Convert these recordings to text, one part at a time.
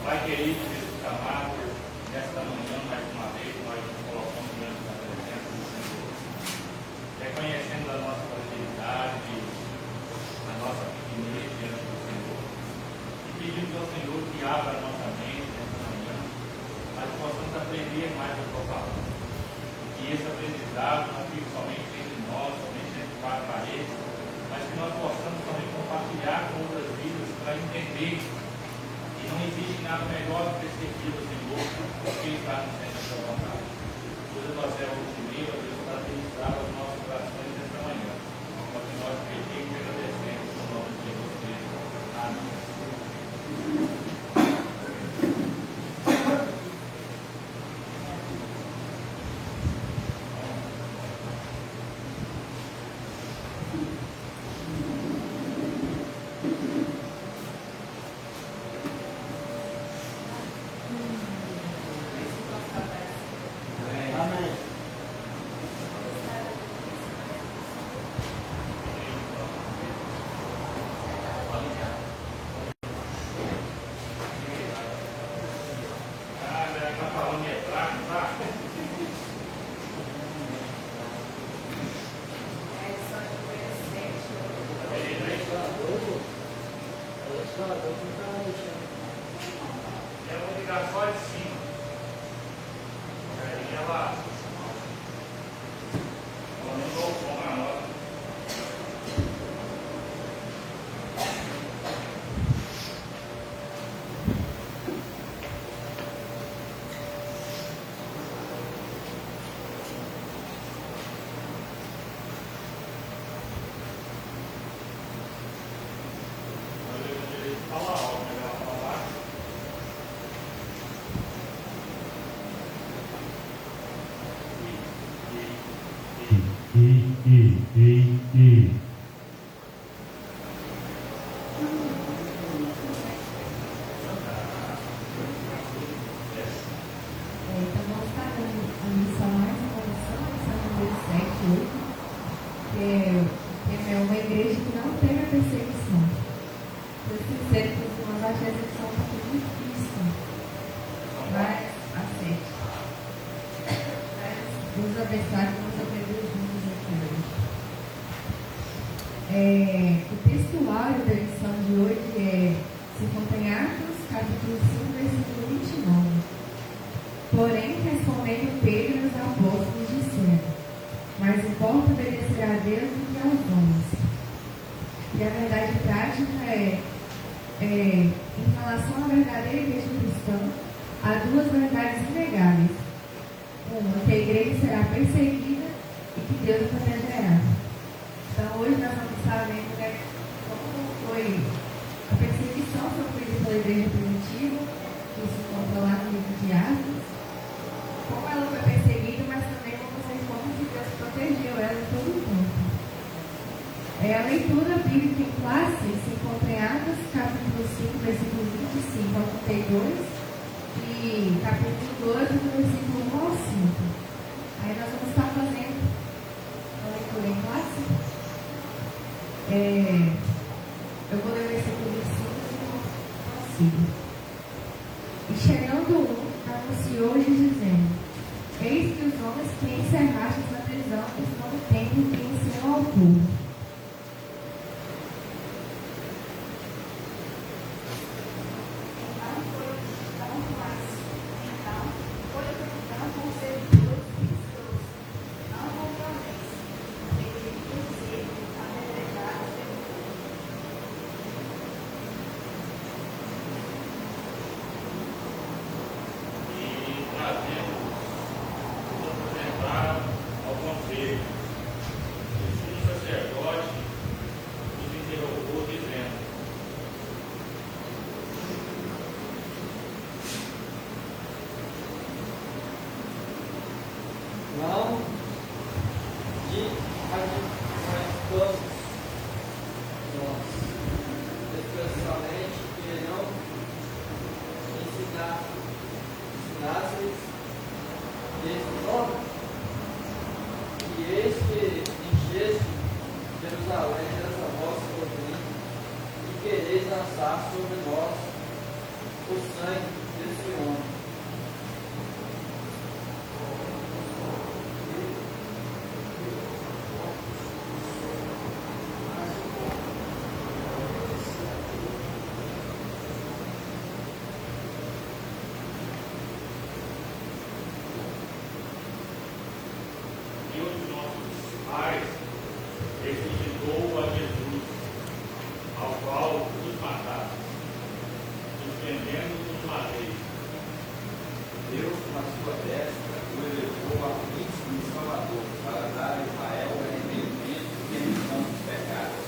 Pai querido, Jesus amado, nesta manhã, mais uma vez, nós nos colocamos diante da presença do Senhor, reconhecendo a nossa fragilidade, a nossa pequenez diante do Senhor, e pedimos ao Senhor que abra a nossa mente nesta manhã, para que possamos aprender mais a tua palavra. Que esse aprendizado não fique somente entre nós, somente entre quatro paredes, mas que nós possamos também compartilhar com outras vidas para entender que não existe nada melhor do que servir ao Senhor do que estar no centro da sua vontade. Usa nós é o primeiro, Deus, para ministrar os nossos corações nesta manhã. Para que nós pedimos e agradecemos no nome de Jesus Cristo. Amém. O textuário da lição de hoje é 2 Atos, capítulo 5, versículo 29. Porém, respondendo Pedro e os apóstolos, disseram: mais importa obedecer a Deus do que aos homens. E a verdade prática em relação à verdadeira igreja cristã, há duas verdades inegáveis. Uma, que a igreja será perseguida e que Deus protegerá. Então, hoje nós vamos estar vendo como foi a perseguição sofrida pela igreja primitiva, que se encontra lá no livro de Atos, como ela foi perseguida, mas também como Deus protegeu ela em todo o tempo. A leitura bíblica em classe se encontra em Atos, capítulo 5, versículo 25 ao 32, e capítulo 12, versículo 1 ao 5. Aí nós vamos estar fazendo a leitura em classe. Eu vou ler o versículo 25 e chegando anunciou-lhes dizendo: eis que os homens que encerrastes na prisão estão no templo e ensinam ao povo. o sangue desse homem. Deus de nossos pais ressuscitou a Jesus, ao qual nos mataram, suspendendo nos madeiros. Deus, com a sua destra, o elevou a príncipe e salvador, para dar a Israel o arrependimento e remissão dos pecados.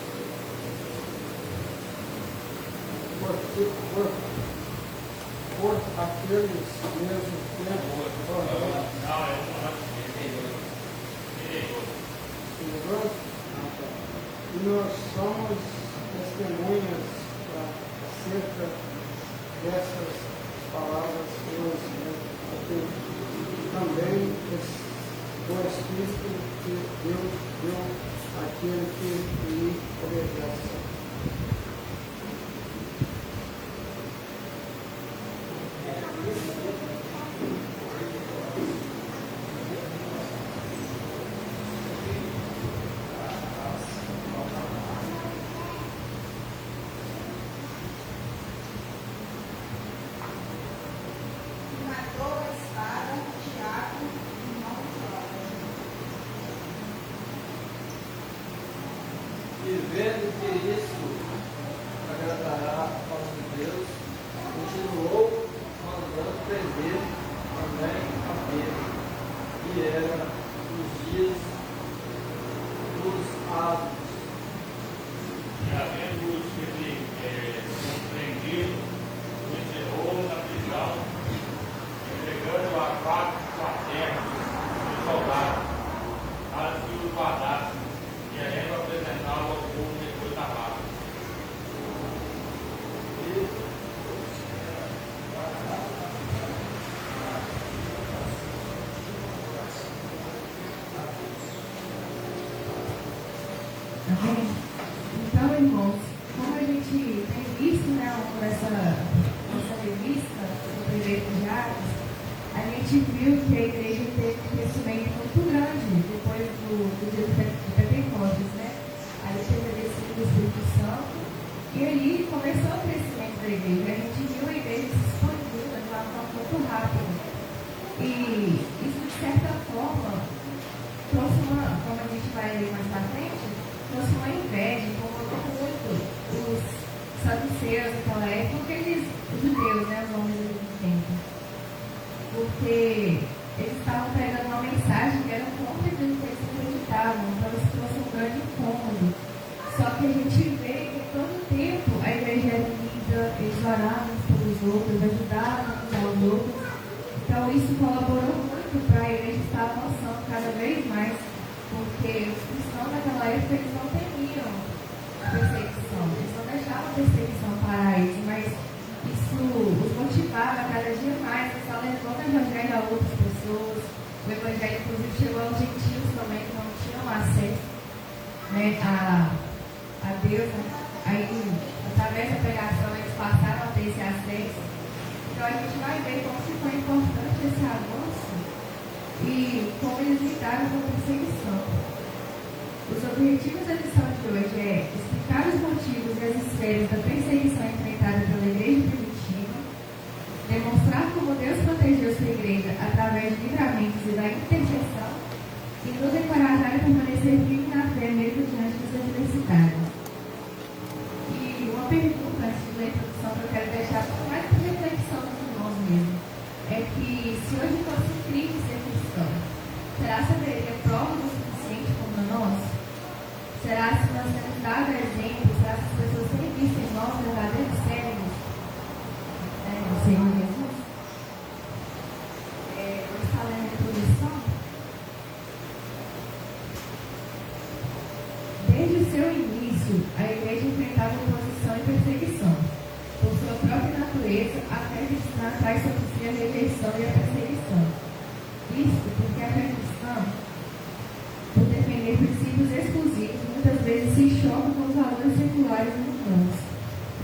Por aqueles mesmos tempos, Não, é um e nós somos testemunhas acerca dessas palavras hoje, né? Porque também o Espírito que Deus deu àquele que lhe obedece. Matou a espada, Tiago, irmão de Jó. E vendo que isso agradará aos judeus, continuou mandando prender também a Pedro, e era os dias dos ávidos. E havendo-os compreendido, o encerrou na prisão, entregando a 4 quartéis de soldados, para que o guardassem, querendo apresentá-lo ao povo depois da paz. Amém? Então, irmãos, como a gente tem visto, né, nessa revista sobre refugiados, a gente viu que a igreja teve um crescimento muito grande depois do dia de Pentecostes, né? Aí teve a descida do Espírito Santo e aí começou o crescimento da igreja. A gente viu a igreja se expandindo de uma forma muito rápida. E isso, de certa forma, trouxe como a gente vai ler mais pra frente, trouxe uma inveja, incomodou muito os saduceus daquela época, os judeus, né, os homens do tempo. Porque eles estavam pregando uma mensagem que era contra aquilo que eles acreditavam, então isso trouxe um grande incômodo. Só que a gente vê que todo tempo a igreja era unida, eles oravam uns pelos outros, ajudavam uns aos outros. Então isso colaborou muito para a igreja estar avançando cada vez mais, porque os cristãos naquela época eles não temiam a perseguição, eles não deixavam a perseguição parar eles, mas isso os motivava cada dia mais, está levando o evangelho a outras pessoas. O evangelho, inclusive, chegou aos gentios também, que não tinham acesso, né, a Deus. Aí, através da pregação, eles passaram a ter esse acesso. Então, a gente vai ver como que foi importante esse avanço e como eles lidaram com a perseguição. Os objetivos da lição de hoje é explicar os motivos e as esferas da perseguição enfrentada pela igreja primitiva, demonstrar como Deus protegeu sua igreja através de livramentos e da intercessão e nos encorajar a permanecer firme na fé mesmo diante das adversidades. E uma pergunta antes de ler a introdução que eu quero deixar com mais para reflexão dos irmãos mesmo, é que se hoje fosse um crime ser cristão, será que haveria prova o suficiente como nós? Será que nós temos dado exemplo? Será que as pessoas têm visto em nós verdadeiros servos do Senhor Jesus? Vamos estar lendo a introdução. Desde o seu início, a igreja enfrentava oposição e perseguição. Por sua própria natureza, a fé cristã traz sobre si a rejeição e a perseguição. Isto porque a fé cristã, por defender princípios exclusivos, muitas vezes se choca com os valores seculares e humanos.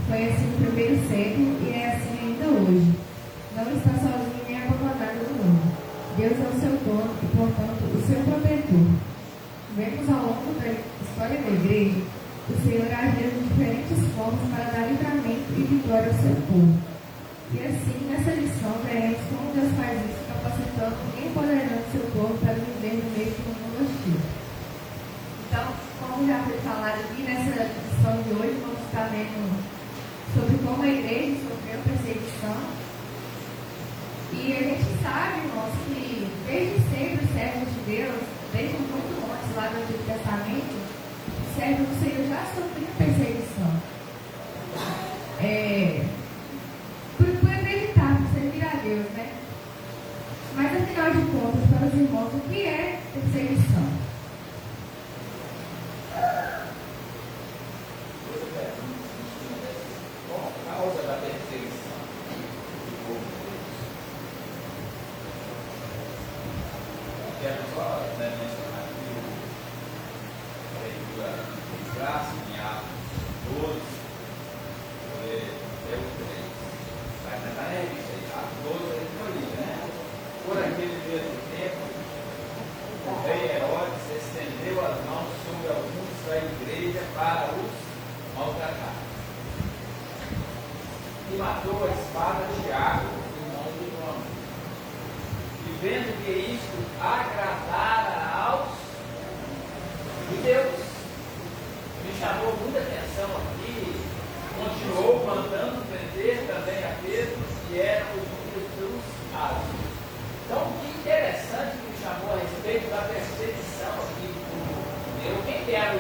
Foi assim no primeiro século e é assim ainda hoje. portanto, o seu protetor. Vemos ao longo da história da igreja o Senhor agir de diferentes formas para dar livramento e vitória ao seu povo. E assim, nessa lição, veremos como Deus faz isso, capacitando e empoderando seu povo para viver no meio de um mundo hostil. Então, como já foi falado aqui, nessa lição de hoje, vamos estar vendo sobre como a igreja sofreu perseguição. E a gente sabe, irmãos, que desde sempre os servos de Deus, desde muito antes lá do Antigo Testamento, os servos do Senhor já sofriam perseguição. Por acreditar, por servir a Deus, né? Mas afinal de contas, para os irmãos, o que é perseguição? Qual a causa da perseguição do povo de Deus? Eu quero só mencionar aqui a leitura de graça em Atos 12, até o 3. Vai tentar revista aí, Atos 12, ele foi ali, né? Por aquele mesmo tempo, o rei Herodes estendeu as mãos sobre alguns da igreja para os maltratar. E matou a espada de Tiago, irmão do João. E vendo que isto agradara aos judeus, me chamou muita atenção aqui, continuou mandando prender também a Pedro, que eram os filhos dos árabes. Então, que interessante que me chamou a respeito da perseguição aqui do povo de Deus. Quem que era o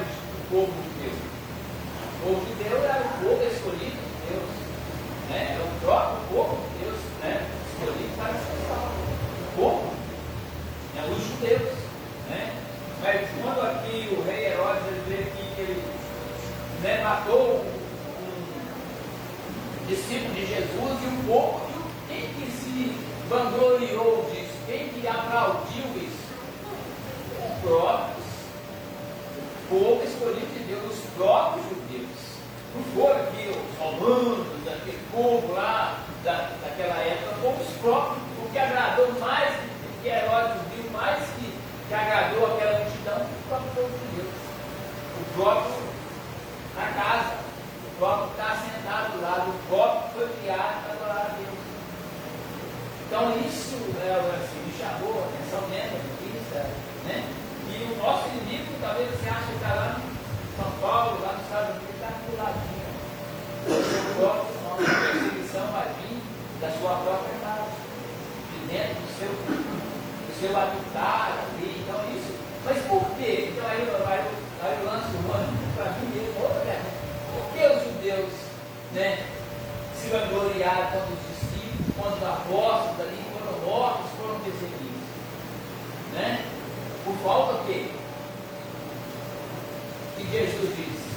povo de Deus? O povo de Deus era o povo escolhido de Deus, né? Era o próprio povo de Deus, né? Escolhido para ser salvo. O povo, né? Os judeus, né? Mas quando aqui o rei Herodes ele vê aqui que ele, né, matou um discípulo de Jesus e o povo, quem que se vangloriou disso? Quem que aplaudiu isso? Os próprios, o povo escolhido de Deus, os próprios judeus. Não foram aqui os romanos, aquele povo lá daquela época, foram os próprios, o que agradou mais, que Herodes viu mais que agradou aquela multidão, o próprio povo de Deus. O próprio na casa, o próprio que está sentado do lado, o próprio que foi criado para adorar a Deus. Então isso assim, me chamou a atenção mesmo, né? E o nosso inimigo, talvez você ache que está lá em São Paulo, lá nos Estados Unidos, está aqui do ladinho. O próprio, a perseguição vai vir da sua própria casa, de dentro do seu habitat ali. Então isso. Mas por quê? Então aí eu lanço o ano para mim mesmo, outra pergunta. Por que os judeus, né, se vangloriaram quando os discípulos, quando os apóstolos ali foram mortos, foram perseguidos? Né? Por falta o quê? Que Jesus disse: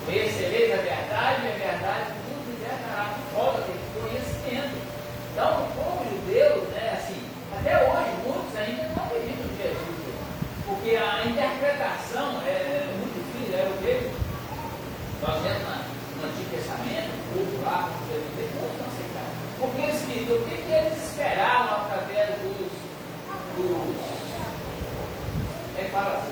conhecereis a verdade e a verdade vos libertará. Por falta de conhecimento. Então o povo judeu, né, assim, até hoje muitos ainda não acreditam em Jesus, porque a interpretação é muito difícil, é o quê? Nós vemos no Antigo Testamento, o povo lá, depois não aceitaram. Porque eles queriam, o que eles esperavam através aquelas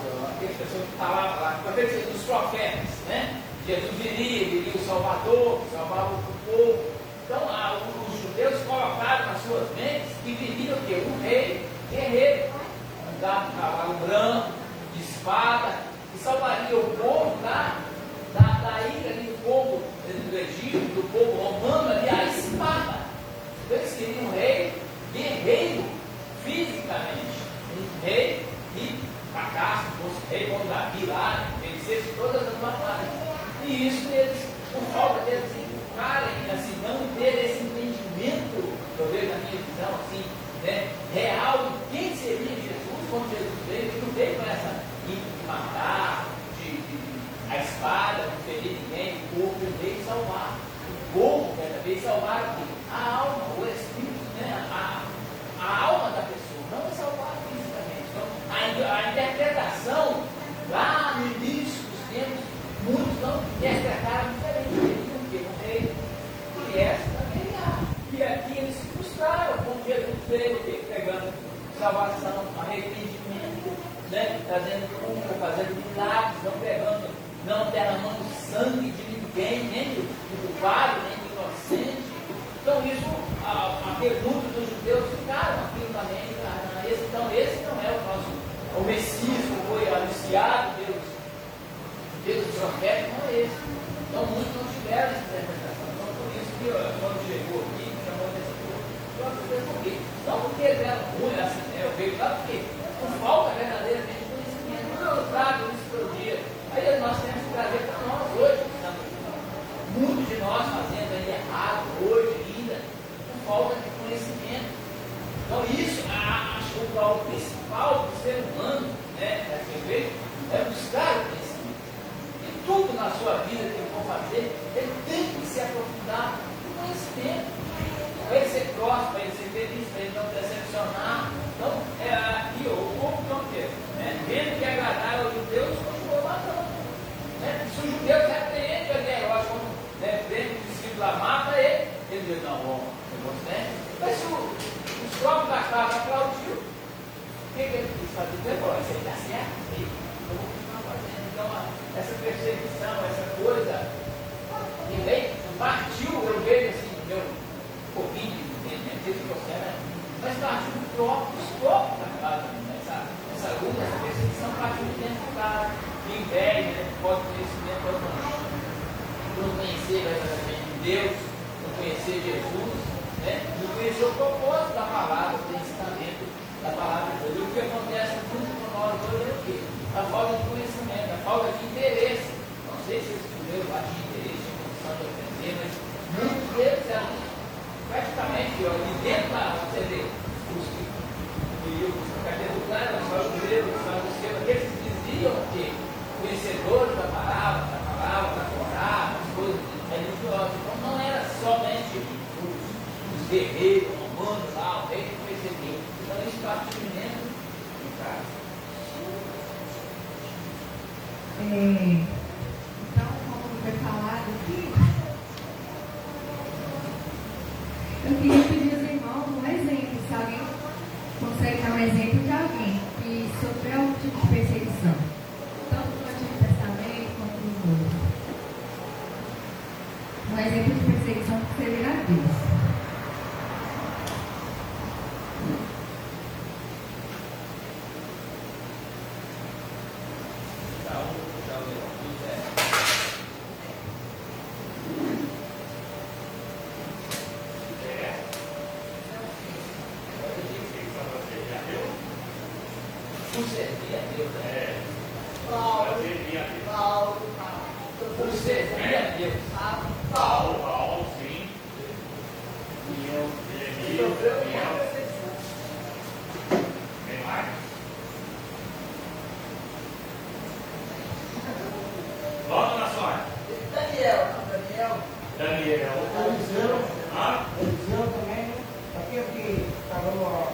pessoas que estavam lá, através dos profetas, né? Jesus viria o Salvador, que salvava o povo. Então, os judeus colocaram nas suas mentes que viria o quê? Um rei guerreiro, andava de cavalo branco, de espada, que salvaria o povo da ira ali do povo do Egito, do povo romano ali, a espada. Então eles queriam um rei guerreiro fisicamente, um rei que matasse, fosse rei como Davi lá, vencesse todas as batalhas. E isso eles, por falta deles entrarem, assim, não ter esse entendimento, eu vejo na minha visão assim, né, real de quem seria Jesus, quando Jesus veio, ele não veio com essa de matar, a espada, não ferir ninguém, o corpo, ele veio salvar. O corpo veio salvar aqui, a alma, o espírito, né, a alma da pessoa, não é salvar fisicamente. Então, a interpretação, lá no início dos tempos, muitos não interpretaram diferente, porque o rei, e essa também, e aqui eles se frustraram, quando Jesus veio pegando salvação, arrependimento, né? Trazendo culpa, fazendo milagres, não derramando sangue de ninguém, nem do culpado, nem do inocente. Então isso, a pergunta dos judeus ficaram aquilo também. Então esse não é o Messias que foi anunciado pelos profetas, não é esse. Então muitos não tiveram essa interpretação. Então por isso que quando chegou aqui, chamou desse povo, não porque eles eram ruins, assim, eu vejo lá porque por falta verdadeiramente de conhecimento. Não, eu trago isso todo dia. Aí nós temos que trazer para nós hoje, que estamos aqui. Muitos de nós fazendo aí errado hoje ainda, por falta de conhecimento. Então isso, acho que o principal do ser humano, né, é buscar o conhecimento. E tudo na sua vida que ele for fazer, ele tem que se aprofundar no conhecimento. Para ele ser próximo, para ele ser feliz, para ele não decepcionar. Então, aqui o povo não quer. Vendo que agradar aos judeus, continuou matando. Se o judeu repreende o Herodes, como vendo o discípulo lá, mata ele, ele diz, não, vamos, mas se os próprios da casa aplaudiu, o que ele quis fazer? Depois, isso aí dá certo, eu vou continuar fazendo. Então, essa perseguição, essa coisa, que vem, partiu, eu vejo assim, meu pouquinho de processo, mas partiu dos próprios da casa, essa luta, essa perseguição partiu de dentro do cara, de inveja, pode conhecimento, não conhecer verdadeiramente Deus, não conhecer Jesus, não conhecer o propósito da palavra, do ensinamento da palavra de Deus. E o que acontece muito com nós hoje é o quê? A falta de conhecimento, a falta de interesse. Não sei se eles tiveram lá de interesse, de condição de aprender, mas muitos deles eram praticamente, ali dentro da CD, os catedrais, os saduceus, aqueles que diziam que conhecedores da palavra, da Torá, as coisas religiosas. Então não era somente os guerreiros romanos lá, o rei que percebeu. Então isso partiu dentro de casa. Então, como foi falado aqui, eu queria pedir aos irmãos um exemplo, se alguém consegue dar um exemplo de alguém que sofreu algum tipo de perseguição, tanto no Antigo Testamento quanto no Novo. Um exemplo de perseguição que seria na Deus. Paulo, sim. Quem mais? Volta na sua. Daniel. Eliseu também, aquele que falou,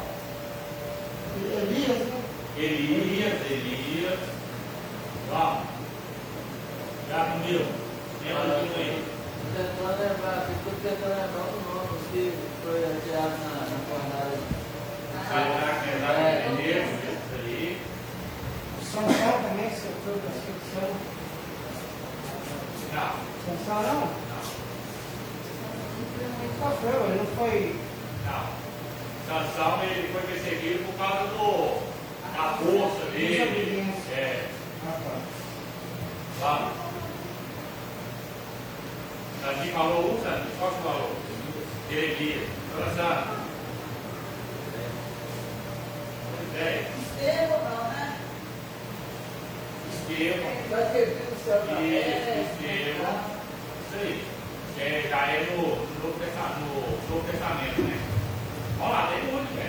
Elias, né? Elias. Vamos. Já comiu. Lembra do que aí? Estou tentando lembrar o nome que foi tirado na jornada. Ali. Sansão também sofreu perseguição. Não. Sansão não? Ele sofreu, ele não foi. Não. Sansão ele foi perseguido por causa da força dele. Vamos. Sandy falou Sandy? Qual que falou? Elias. Lançando. Estevão não, né? Estevão. Isso aí. Já é no Novo Testamento, né? Vamos lá, tem muito, né?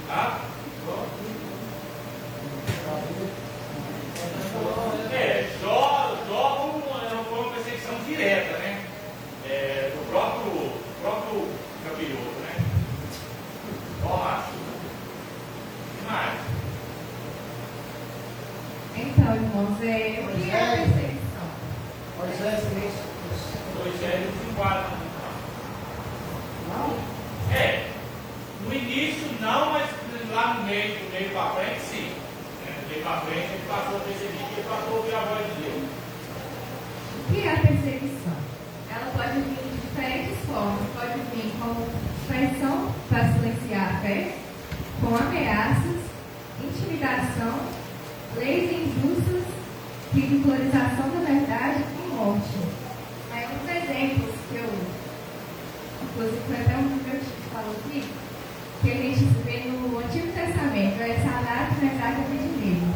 Tá? Jó foi uma perseguição direta, né? Do próprio capiroto, né? Vamos lá. O que mais? Então, irmãos, o que é a perseguição? Moisés também. Moisés não se enquadra. Não? No início não, mas lá no meio, do meio para frente, sim. Do meio para frente, ele passou a perceber que ele passou a ouvir a voz de Deus. O que é a perseguição? Ela pode vir de diferentes formas. Pode vir como pressão para silenciar a fé, com ameaças, intimidação, leis injustas, ridicularização da verdade e morte. Aí uns exemplos que eu, inclusive foi até um que meu tio falou aqui, que a gente vê no Antigo Testamento, é Sadraque, Mesaque e Abednego.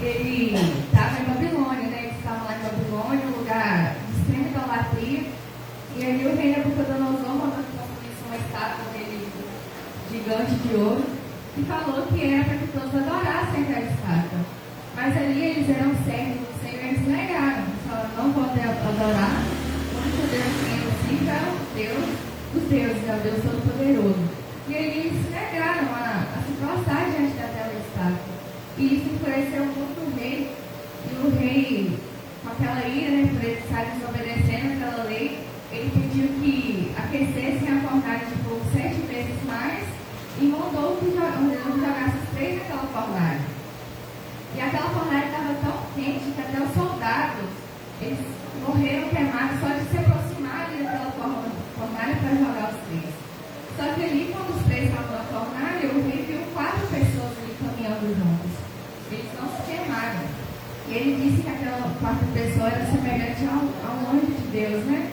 Ele estava em Babilônia, né? Eles estavam lá em Babilônia, um lugar de extrema idolatria, e ali o rei Nabucodonosor mandou que construísse uma estátua dele gigante de ouro, e falou que era para que todos adorassem aquela estátua. Mas ali eles eram servos do Senhor e eles se negaram. Falaram, não vão adorar. O único Deus que é possível é o Deus dos deuses, é o Deus Todo-Poderoso. E aí eles se negaram a se prostrar diante daquela estátua. E isso enfureceu muito o rei. E o rei, com aquela ira, né, por eles estarem desobedecendo aquela lei, ele pediu que aquecessem a fornalha de fogo 7 vezes mais e mandou que jogasse os 3 naquela fornalha. E aquela fornalha estava tão quente que até os soldados, eles morreram queimados só de se aproximarem daquela fornalha para jogar os 3. Só que ali, quando os 3 estavam na fornalha, o rei viu 4 pessoas ali caminhando juntos. Eles não se queimaram. E ele disse que aquela 4 pessoa era semelhante ao anjo de Deus, né?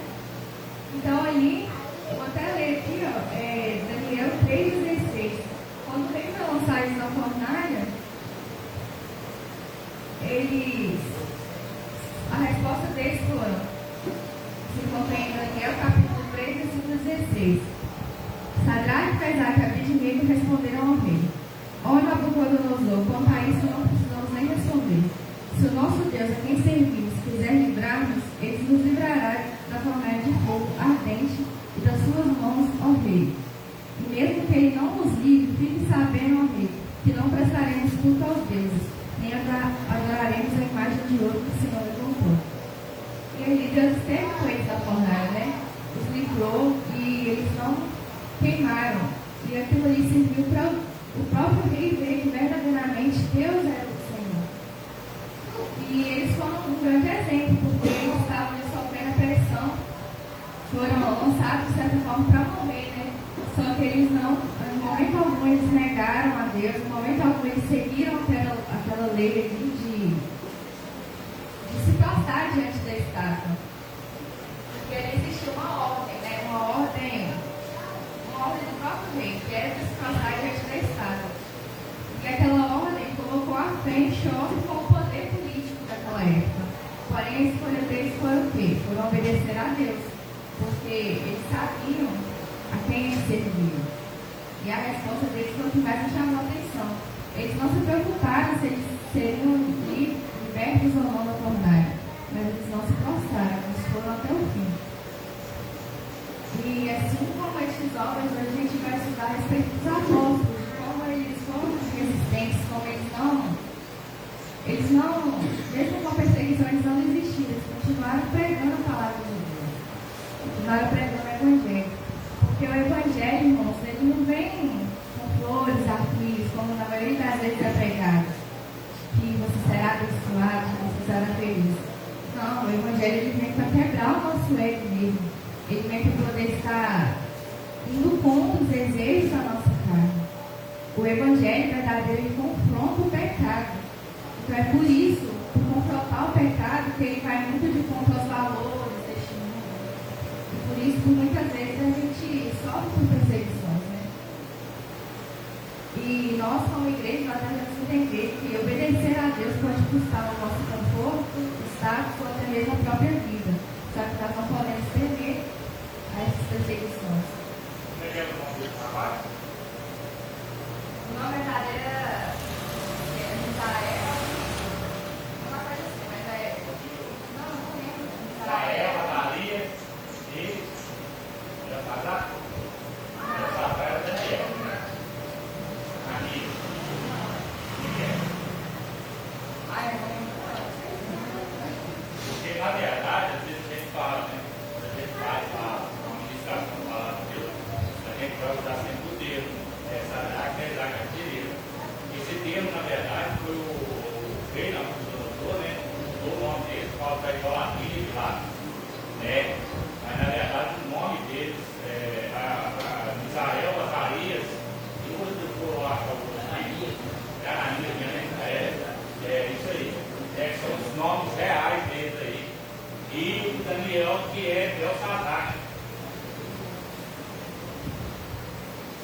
Então ali, eu vou até ler aqui, ó, Daniel 3,16. Quando o rei foi lançar eles na fornalha, a resposta deles foi, se contém em Daniel capítulo 3, versículo 16. Sadraque, Mesaque e Abednego responderam ao rei: ó Nabucodonosor, quanto a isso não precisamos nem responder. Se o nosso Deus, a quem servimos, quiser livrar-nos, ele nos livrará da fornalha de fogo ardente e das suas mãos, ó rei. E mesmo que ele não nos livre, fique sabendo, ó rei, que não prestaremos culto aos deuses, nem adoraremos a imagem de ouro que o Senhor levantou. E aí Deus esteve com eles da fornalha, né? Os livrou e eles não queimaram. E aquilo ali serviu para o próprio rei ver que verdadeiramente Deus era o Senhor. E eles foram um grande exemplo, porque eles estavam sofrendo a pressão, foram lançados de certa forma para morrer, né? Só que eles não, em momento algum, eles negaram a Deus, em momento algum, eles seguiram aquela lei ali de se prostrar diante da estátua. Porque ali existia uma ordem, né? Uma ordem do próprio rei, que era de se prostrar diante da estátua. E aquela ordem colocou a fé em choque com o poder político daquela época. Porém, a escolha deles foi o quê? Foram obedecer a Deus, porque eles sabiam a quem eles serviam. E a resposta deles foi o que mais me chamou a atenção. Eles não se preocuparam se eles seriam libertos ou não da fornalha, mas eles não se prostraram, eles foram até o fim. E assim como esses homens, a gente vai estudar a respeito dos apóstolos, de como eles foram resistentes, como eles não, mesmo com a perseguição, eles não desistiram, eles continuaram pregando a palavra de Deus, continuaram pregando o Evangelho. Porque o Evangelho, irmãos, ele não vem com flores, arco-íris, como na maioria das vezes é pregado, que você será abençoado, que você será feliz. Não, o Evangelho ele vem para quebrar o nosso ego mesmo. Ele vem para poder estar indo contra os desejos da nossa carne. O Evangelho verdadeiro ele confronta o pecado. Então é por isso, por confrontar o pecado, que ele vai muito de contra aos valores deste mundo. E por isso, por muitas vezes, a gente sofre por perseguições, né? E nós, como igreja, nós devemos entender que obedecer a Deus pode custar o nosso conforto, status ou até mesmo a própria vida. Só que nós não podemos temer a essas perseguições. Você quer o nome do trabalho? O nome verdadeiro era Misael, uma coisa assim, mas é. Não lembro. Misael, Atalia e Josafá. Josafá era Daniel, né? Ali. Ai, eu não lembro. Porque, na verdade, às vezes a gente fala, né? Quando a gente faz uma ministração falando de Deus, a gente vai usar sempre o dedo.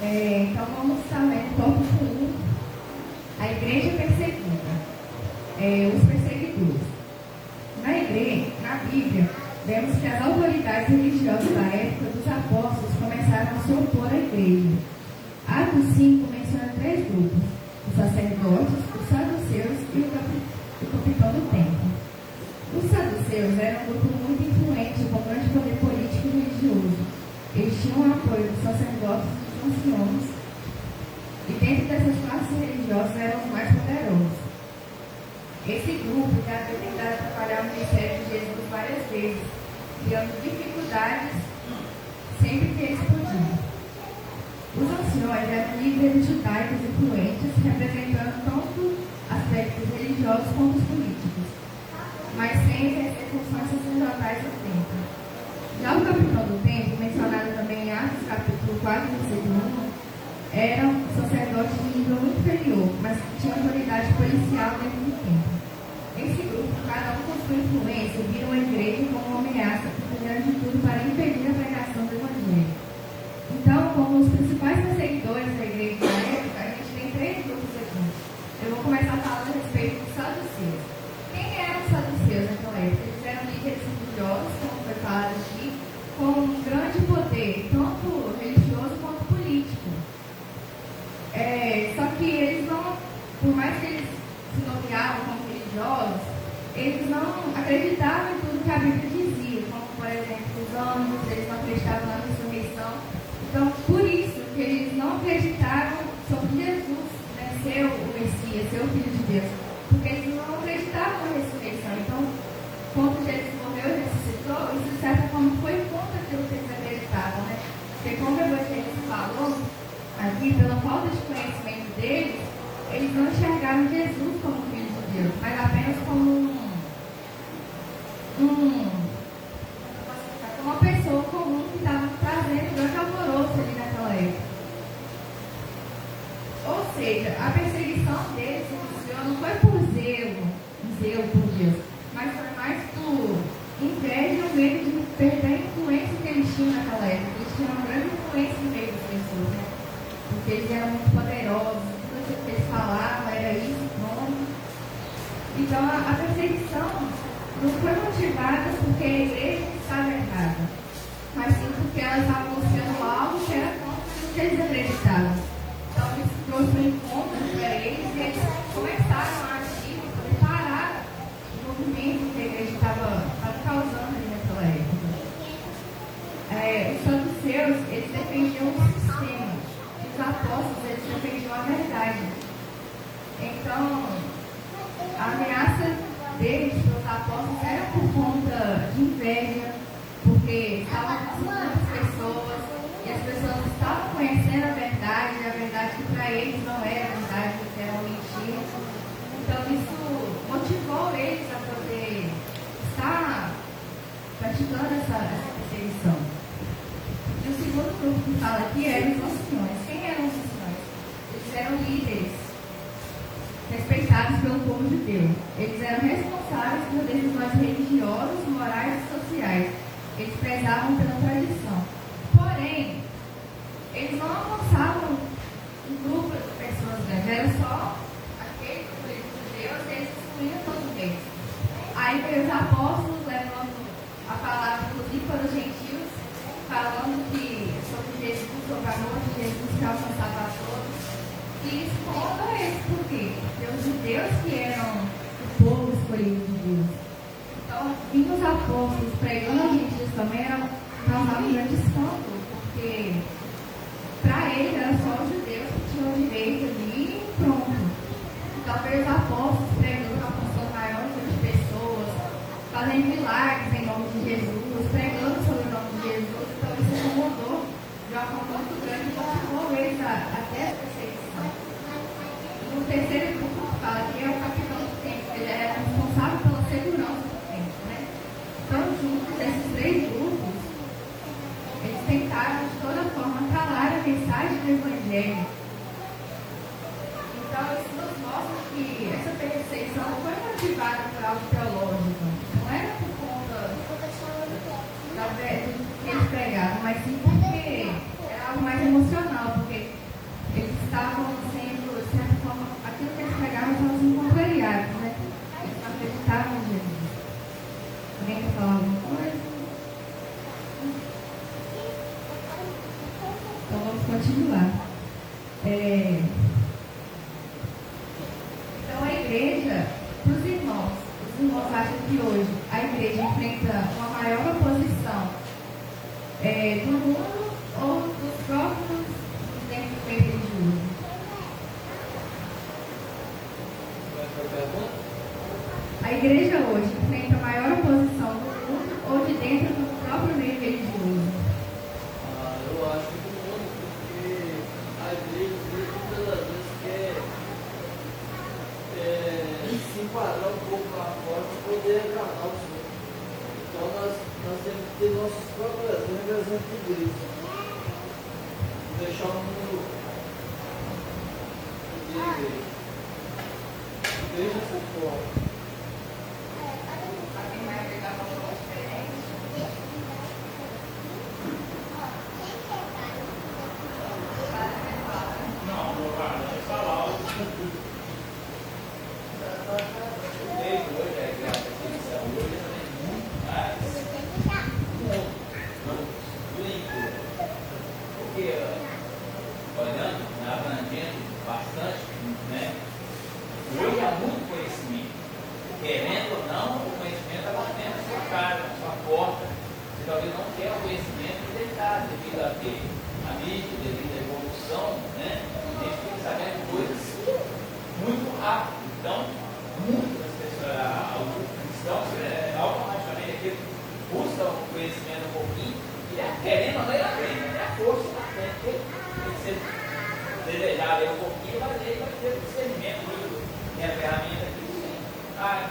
Então vamos estar lendo o tópico 1, a igreja perseguida, os perseguidores. Na Bíblia, vemos que as autoridades religiosas da época dos apóstolos começaram a se opor à igreja. Atos 5 menciona 3 grupos: os sacerdotes, os saduceus e o capitão do templo. Os saduceus eram um grupo muito influente com grande poder político e religioso. Eles tinham o apoio dos sacerdotes e dos anciãos, e dentro dessas classes religiosas eram os mais poderosos. Esse grupo já havia tentado atrapalhar o ministério de Jesus várias vezes, criando dificuldades sempre que eles podiam. Os anciões eram líderes judaicos influentes, representando tanto aspectos religiosos como os políticos, mas sem exercer funções sacerdotais no templo. Já o capitão do templo, mencionado também em Atos capítulo 4, versículo 1, era um sacerdote de nível inferior, mas que tinha autoridade policial dentro do templo. Esse grupo, cada um com sua influência, viram a igreja como uma ameaça que fizeram de tudo para impedir a pregação do evangelho. Então, como os principais perseguidores da igreja da época, a gente tem 3 grupos aqui. Eu vou começar falando a respeito dos saduceus. Quem eram os saduceus naquela época? Eles eram líderes religiosos, como foi falado aqui, com um grande poder, tanto religioso quanto político. Só que eles não, por mais que eles se nomeavam como religiosos, eles não acreditavam em tudo que a Bíblia dizia, como, por exemplo, os anjos, eles não acreditavam na ressurreição. Então, por isso que eles não acreditavam sobre Jesus, né, ser o Messias, ser o Filho de Deus, porque eles não acreditavam na ressurreição. Então, quando Jesus morreu e ressuscitou, isso de certa forma foi contra aquilo que eles acreditavam, né? Porque como o evangelista falou, aqui, pela falta de conhecimento deles, eles não enxergaram Jesus como Filho de Deus, mas apenas como uma pessoa comum que estava trazendo grande alvoroço ali naquela época. Ou seja, a perseguição deles não foi por zelo por Deus, mas foi mais por inveja e o medo de perder a influência que eles tinham naquela época. Eles tinham uma grande influência no meio das pessoas, né? Porque eles eram muito poderosos, tudo que eles falavam era isso, pronto. Então a perseguição não foi motivada porque a igreja estava errada, mas sim porque elas estavam buscando algo que era contra o que eles acreditavam. Então isso trouxe um encontro para eles e eles começaram a agir para parar o movimento que a igreja estava causando ali naquela época. Os saduceus, eles defendiam o sistema. Os apóstolos, eles defendiam a verdade. Então, a ameaça deles para os apóstolos era por conta de inveja, porque estavam passando as pessoas e as pessoas estavam conhecendo a verdade que para eles não era verdade, que era uma mentira. Então, isso motivou eles a poder estar praticando essa perseguição. E o segundo grupo que fala aqui eram os anciões. Quem eram os anciões? Eles eram líderes respeitados pelo povo judeu. Eles eram responsáveis por decisões religiosas, morais e sociais. Eles prezavam pela tradição. Porém, eles não alcançavam um grupo de pessoas grandes. Era só aquele grupo de judeus e eles excluíam todos eles. Aí veio os apóstolos levando a palavra, inclusive para os gentios, falando sobre Jesus, sobre a morte de Jesus que alcançava a todos. E isso conta eles, por quê? Porque os judeus que eram o povo escolhido de Deus. Então, vinham os apóstolos pregando aos gentios também causava um grande escândalo, porque para eles era só os judeus que tinham o direito ali e pronto. Então, veio os apóstolos pregando uma função maior de pessoas, fazendo milagres em nome de Jesus, pregando sobre o nome de Jesus. Então, isso incomodou de uma forma muito grande e motivou eles até a perseguição. O terceiro grupo que fala aqui é o capitão do templo, ele era responsável pela segurança do templo, né? Então, juntos, esses 3 grupos, eles tentaram de toda forma calar a mensagem do Evangelho. Então, isso nos mostra que essa perseguição não foi motivada por algo teológico, não era por conta do que eles pregavam, mas sim porque era algo mais emocional, porque Então vamos continuar. Então a igreja, para os irmãos acham que hoje a igreja enfrenta uma maior oposição do mundo ou dos próprios dentro do meio religioso? A igreja hoje enfrenta a maior oposição do mundo ou de dentro do próprio meio religioso? Eu acho que do mundo, porque a igreja muitas das vezes quer se enquadrar um pouco lá fora para poder agradar os outros. Então nós temos que ter nossos próprios exemplos de igreja. Deixar o mundo de igreja. Igreja por fora. Alguém vai pegar uma coisa diferente? Não, meu cara, deixa eu falar. O meio hoje é que a definição hoje é muito mais limpo. Porque, olhando, abrangendo bastante, né? Hoje há muito conhecimento. Querendo ou não, o conhecimento está batendo na sua cara, na sua porta. Você talvez não quer o conhecimento que ele está devido a ter a mídia, devido à evolução, né? A gente fica sabendo coisas muito rápido. Então, muitas pessoas, alguns cristãos, automaticamente aqui buscam o conhecimento um pouquinho e querendo ou não, ele aprende, né? A força da frente, ele se desejar ler um pouquinho, vai ler, vai ter o discernimento, tem a ferramenta aqui.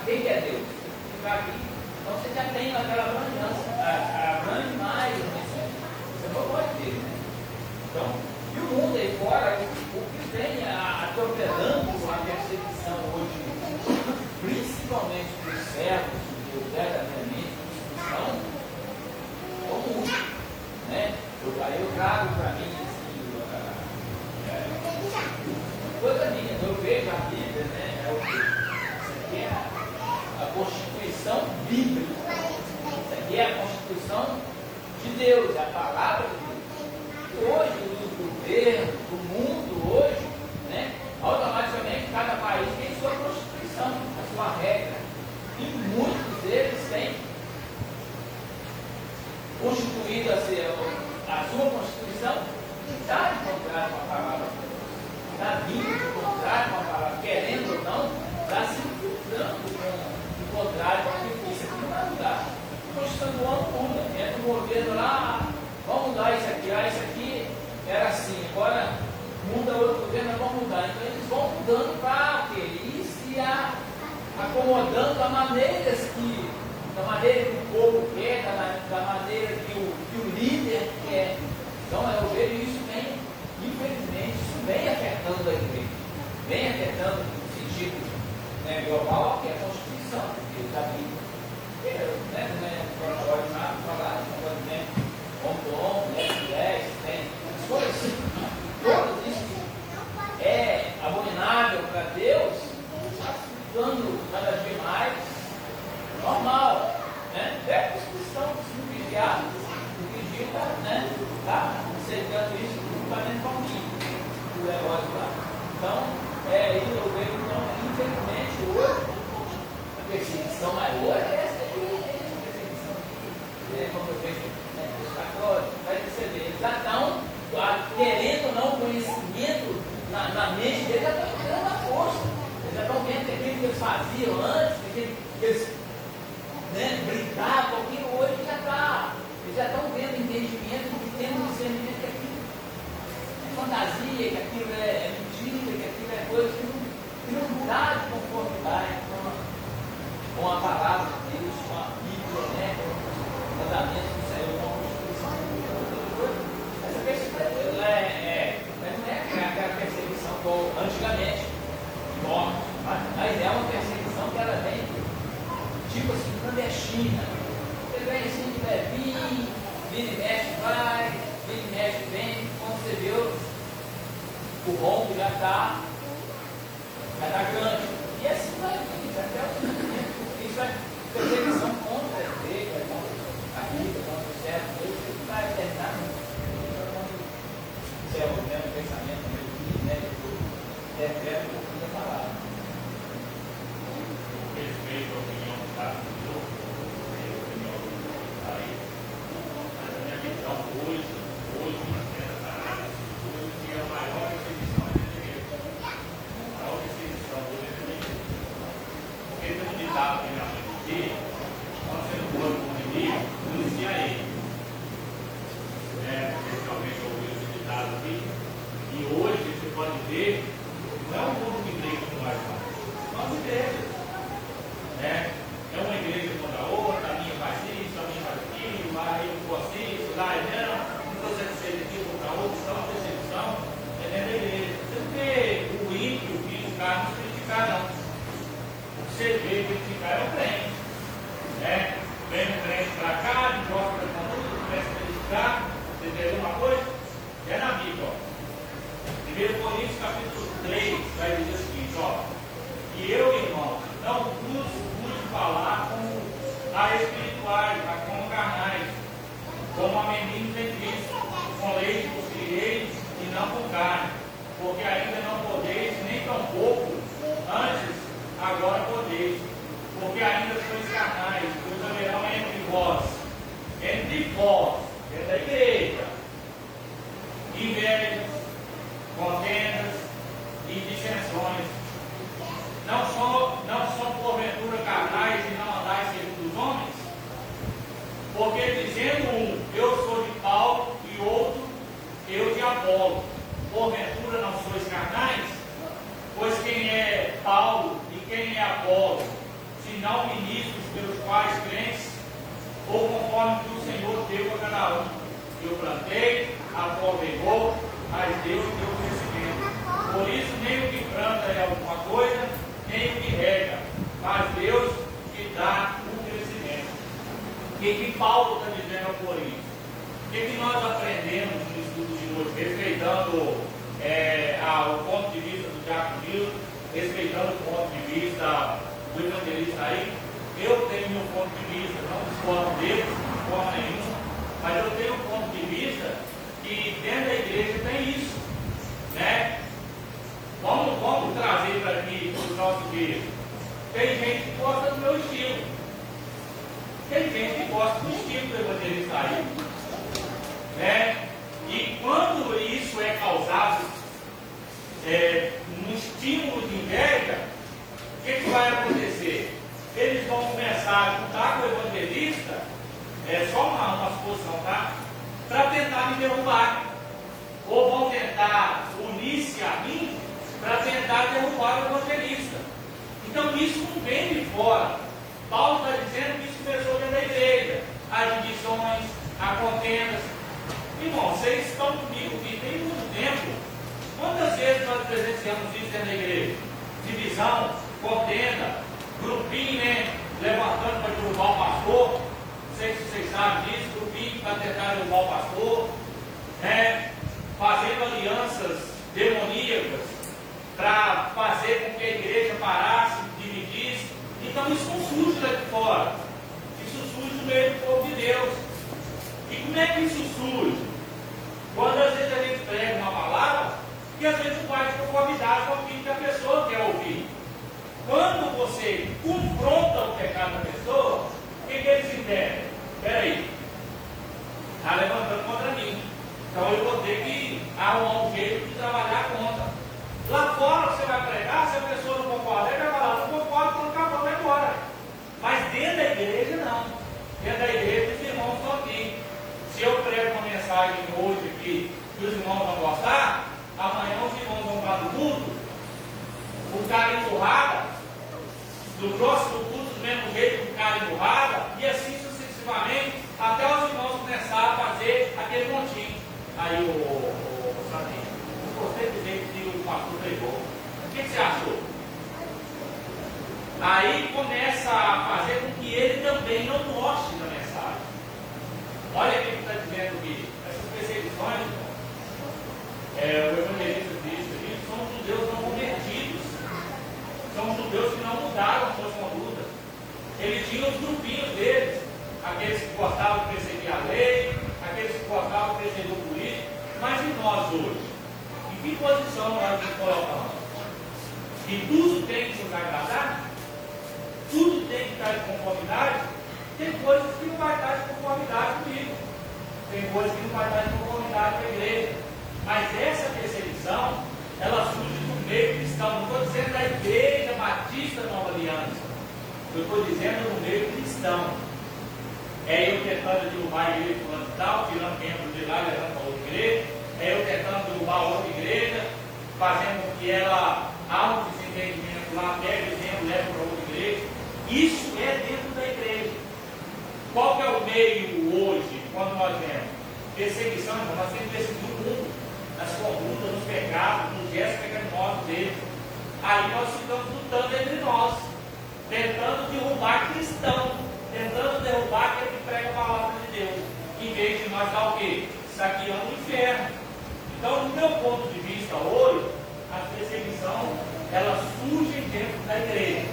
Quem que é Deus? Ficar aqui. Então você já tem aquela abrangência, abrange mais o conhecimento. Você não pode ter, né? Então, e o mundo aí fora, o que tem atropelando a perseguição hoje, principalmente dos servos, dos verdadeiramente, são o mundo, né? Eu trago para mim, assim, coisa minha, eu vejo a Bíblia, né? É o que? A Constituição Bíblica. Isso aqui é a Constituição de Deus, é a palavra de Deus. E hoje, os governos, o mundo hoje, né, automaticamente cada país tem sua Constituição, a sua regra. E muitos deles têm constituído a sua Constituição que está de contrário com a palavra de Deus. Está vindo de contrário com a palavra, querendo ou não, está se infiltrando com o contrário com aquilo que isso aqui não vai mudar. A Constituição do ano muda, entra o governo lá, vamos mudar isso aqui era assim, agora muda outro governo, vamos mudar. Então eles vão mudando para ir se acomodando da maneira que o povo quer, da maneira que o líder quer. Então eu vejo isso infelizmente, isso vem afetando a igreja, vem afetando no sentido global, que é a Constituição, porque da Bíblia. Não é protocolo nada, falar de ombro, tem as coisas, todas isso é abominável para Deus, ficando cada vez mais normal. Até a Constituição se vigiar, o vigio está cercando isso justamente com o negócio lá. Então, eu vejo, então, infelizmente, hoje, a perseguição maior é essa aqui, a perseguição aqui, como eu vejo, os católicos, vai perceber, eles já estão querendo ou não conhecimento na mente deles, já estão entrando na força, eles já estão vendo que aquilo que eles faziam antes, que eles brigavam, aquilo hoje já está, eles já estão vendo entendimento, tendo discernimento que aquilo é fantasia, que aquilo é mentira, que aquilo é coisa que não dá de conformidade com a palavra de Deus, com a Bíblia, com os mandamentos do Senhor, com a Constituição. Essa perseguição não é aquela perseguição como antigamente, morte, mas é uma perseguição que ela vem, tipo assim, clandestina. Você vem assim de levinho, vira e mexe, vai, vira e mexe, vem, quando você vê o rombo já está grande. E assim vai vir, até o momento, porque isso é perseguição contra a igreja, contra a vida, contra o certo, isso vai terminar. pensamento, no mesmo ministério, decreto o fim da palavra. Respeito à opinião do Estado do outro, a opinião do país. Mas a minha visão hoje, que a maior restrição é a igreja. A maior restrição hoje é a igreja. Porque tem um ditado que minha mãe dizia, quando você não pode com o inimigo, denuncia ele. Especialmente eu ouvi esse ditado aqui. E hoje você pode ver, não é um grupo de igreja como nós fazemos. Nós igrejas. É uma igreja contra a outra, a minha faz isso, a minha faz aquilo, lá eu não posso isso, lá eu não estou satisfeito aqui contra a outra, isso é uma percepção dentro da igreja. Você não vê o ímpio, o filho, o cara não se criticar, não. O que você vê criticar é o crente. Vem um crente para cá, de volta para cá, começa a criticar, você entendeu uma coisa? É na Bíblia, ó. 1 Coríntios capítulo 3 vai dizer o seguinte, ó. E eu, irmão, não pude falar como a espirituais, mas como carnais, como a meninos em Cristo, com leite vos criei e não com carne, porque ainda não podeis, nem tampouco, antes, agora podeis, porque ainda sois carnais, pois haverão entre vós, dentro da igreja, invejas, contendas e dissensões. Não são porventura carnais e não andais segundo os homens? Porque dizendo um, eu sou de Paulo, e outro, eu de Apolo, porventura não sois carnais? Pois quem é Paulo e quem é Apolo, senão ministros pelos quais crentes, ou conforme que o Senhor deu a cada um? Eu plantei, Apolo regou, mas Deus deu o crescimento. Por isso nem o que planta é alguma coisa, nem o que rega, mas Deus que dá o crescimento. O que Paulo está dizendo ao Coríntios? O que nós aprendemos no estudo de hoje, respeitando o ponto de vista do Diácono Nilson, respeitando o ponto de vista do evangelista aí? Eu tenho meu ponto de vista, não discordo deles, de forma nenhuma, mas eu tenho um ponto de vista que dentro da igreja tem isso, né? Vamos trazer para aqui para os nossos dias. Tem gente que gosta do meu estilo. Tem gente que gosta do estilo do evangelista aí. Né? E quando isso é causado um estímulo de inveja, o que vai acontecer? Eles vão começar a juntar com o evangelista, só uma suposição, tá? Para tentar me derrubar. Ou vão tentar unir-se a mim para tentar derrubar o evangelista. Então isso não vem de fora. Paulo está dizendo que isso começou dentro da igreja. As divisões, as contendas. Irmão, vocês estão comigo aqui tem muito tempo. Quantas vezes nós presenciamos isso dentro da igreja? Divisão, contenda, grupinho, né? Levantando para derrubar o pastor. Não sei se vocês sabem disso, grupinho para tentar derrubar o pastor. Né? Fazendo alianças demoníacas para fazer com que a igreja parasse, dividisse. Então isso não surge daqui fora. Isso surge no meio do povo de Deus. E como é que isso surge? Quando às vezes a gente prega uma palavra e às vezes faz conformidade com aquilo que a pessoa quer ouvir. Quando você confronta o pecado da pessoa, o que eles entendem? Espera aí, está levantando contra mim. Então eu vou ter que arrumar um jeito de trabalhar contra. Lá fora você vai pregar, se a pessoa não concorda, ele vai falar, não concorda, então acabou, vai embora. Mas dentro da igreja não. Dentro da igreja os irmãos estão aqui. Se eu prego uma mensagem hoje aqui que os irmãos vão gostar, amanhã os irmãos vão para o culto, o cara empurrada, do próximo culto do mesmo jeito, o cara empurrada, e assim sucessivamente, até os irmãos começarem a fazer aquele montinho. Aí o Sandrinho, não gostei do jeito que o pastor pregou. O que você achou? Aí começa a fazer com que ele também não goste da mensagem. Olha o que está dizendo aqui. Essas perseguições, o evangelista diz que são judeus não convertidos. São judeus que não mudaram suas condutas. Eles tinham os grupinhos deles. Aqueles que gostavam de perseguir a lei, aqueles que gostavam de perseguir o político. Mas e nós hoje? que posição nós nos colocamos? E tudo tem que nos agradar? Tudo tem que estar de conformidade? Tem coisas que não vai estar de conformidade comigo. Tem coisas que não vai estar de conformidade com a igreja. Mas essa perseguição, ela surge do meio cristão. Não estou dizendo da Igreja Batista Nova Aliança. Eu estou dizendo no meio cristão. É eu tentando derrubar a igreja fulano de tal, tirando membro de lá, levando para outra igreja. É eu tentando derrubar outra igreja, fazendo com que ela, há um desentendimento lá, pega o membro e leva para outra igreja. Isso é dentro da igreja. Qual que é o meio hoje, quando nós vemos? Perseguição, irmão, nós temos perseguido o mundo, nas condutas, nos pecados, nos gestos pecaminosos dele. Aí nós ficamos lutando entre nós, tentando derrubar cristão, tentando derrubar aquele que prega a palavra de Deus, em vez de nós dar o quê? Saqueando o inferno. Então, no meu ponto de vista hoje, a perseguição, ela surge dentro da igreja.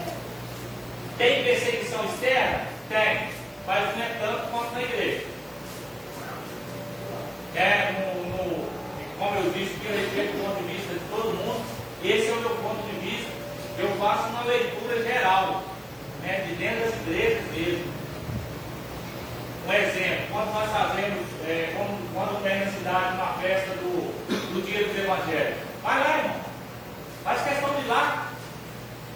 Tem perseguição externa? Tem, mas não é tanto quanto na igreja. Como eu disse, que eu respeito o ponto de vista de todo mundo, esse é o meu ponto de vista. Eu faço uma leitura geral, né, de dentro das igrejas mesmo. Um exemplo, quando nós fazemos, quando tem na cidade uma festa do Dia dos Evangelhos, vai lá, irmão, faz questão de ir lá.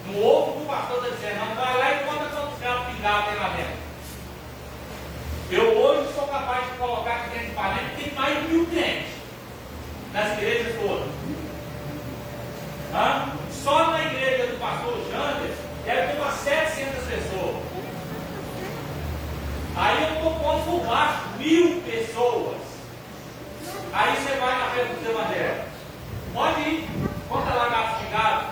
No ovo que o pastor está dizendo, não, vai lá e conta quantos gatos pingados tem lá dentro. Eu hoje sou capaz de colocar aqui dentro de Panema que tem mais de 1000 crentes nas igrejas todas. Só na igreja do pastor Jander deve ter umas 700 pessoas. Aí eu estou pondo por baixo 1000 pessoas. Aí você vai na festa dos evangelhos. Pode ir, conta lá gatos pingados.